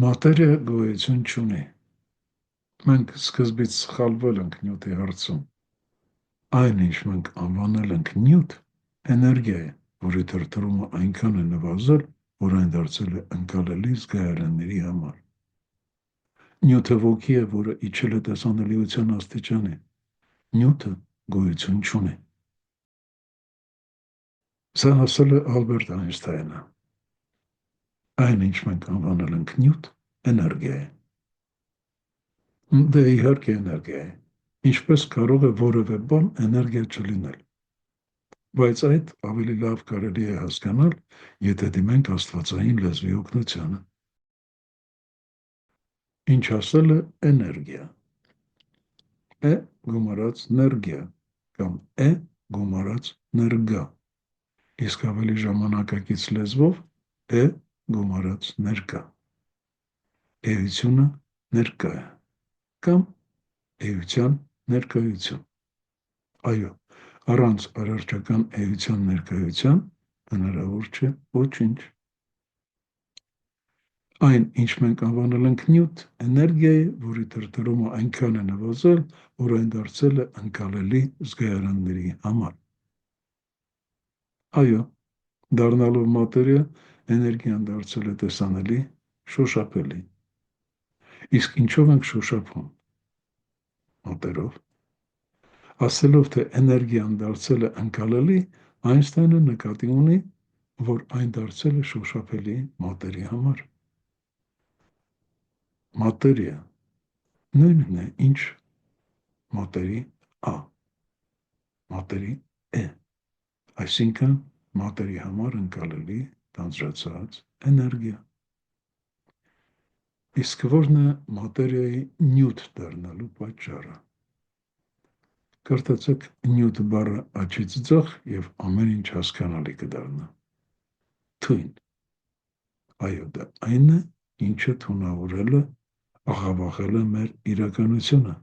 Մատերիա գոյություն չունի։ Մենք սկզբից սխալվել ենք նյութի հարցում։ Այն, ինչ մենք անվանել ենք նյութ, էներգիա է, որի թրթռումը այնքան է նվազել, որ այն դարձել է ընկալելի զգայարանների համար։ Նյութը ոգի է, որը իջել է տեսանելիության աստիճանի։ Նյութը գոյություն չունի։ Սա ասել է Ալբերտ Այնշտայնը։ Այն, ինչ մենք անվանել ենք նյութ, էներգիա է։ Դե իհարկե էներգիա է։ Ինչպես կարող է որևէ բան էներգիա չլինել։ Բայց այդ ավելի լավ կարելի է հասկանալ, եթե դիմենք աստվածային լեզվի օգնությանը։ Ինչ ասել է էներգիա։ Է գումարած ներգիա կամ է գումարած ներգա։ Իսկ ավելի ժամանակակից լեզվով է գումարած ներկա։ Էությունը ներկա է կամ էության ներկայություն։ Այո, առանց արարչական էության ներկայության հնարավոր չէ ոչինչ։ Այն, ինչ մենք անվանել ենք նյութ, էներգիա է, որի թրթռումը այնքան է նվազել, որ այն դարձել է ընկալելի զգայարանների համար։ Այո, դառնալով մատերիա, էներգիան դարձել է տեսանելի, շոշափելի։ Իսկ ինչով ենք շոշափում։ Մոտերով։ Ասելով, թե էներգիան դարձել է ընկալելի, Այնշտայնը նկատի ունի, որ այն դարձել է շոշափելի մատերի համար։ Մատերիա նույնն է, ինչ մատերի Ա, մատերի է, այսինքն մատերի համար ընկալելի տանձրացած էներգիա։ Իսկ որն է մատերիայի նյութ դառնալու պատճառը։ Կարդացեք նյութ բառը աչից ձախ եւ ամեն ինչ հասկանալի կդառնա։ Թույն։ Այո, դա այն է, ինչը թունավորել է, աղավաղել է մեր իրականությունը,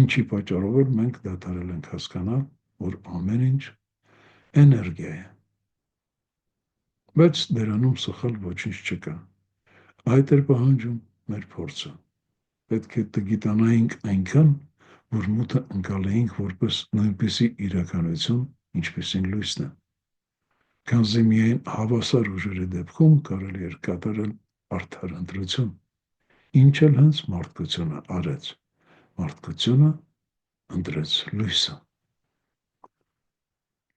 ինչի պատճառով էլ մենք դադարել ենք հասկանալ, որ ամեն ինչ էներգիա է։ Բայց դրանում սխալ ոչինչ չկա։ Այդ էր պահանջում մեր փորձը։ Պետք է տգիտանայինք այնքան, որ մութը ընկալեինք որպես նույնպիսի իրականություն, ինչպիսին լույսն է։ Քանզի միայն հավասար ուժերի դեպքում կարելի էր կատարել արդար ընտրություն, ինչ էլ հենց մարդկությունը արեց։ Մարդկությունը ընտրեց լույսը։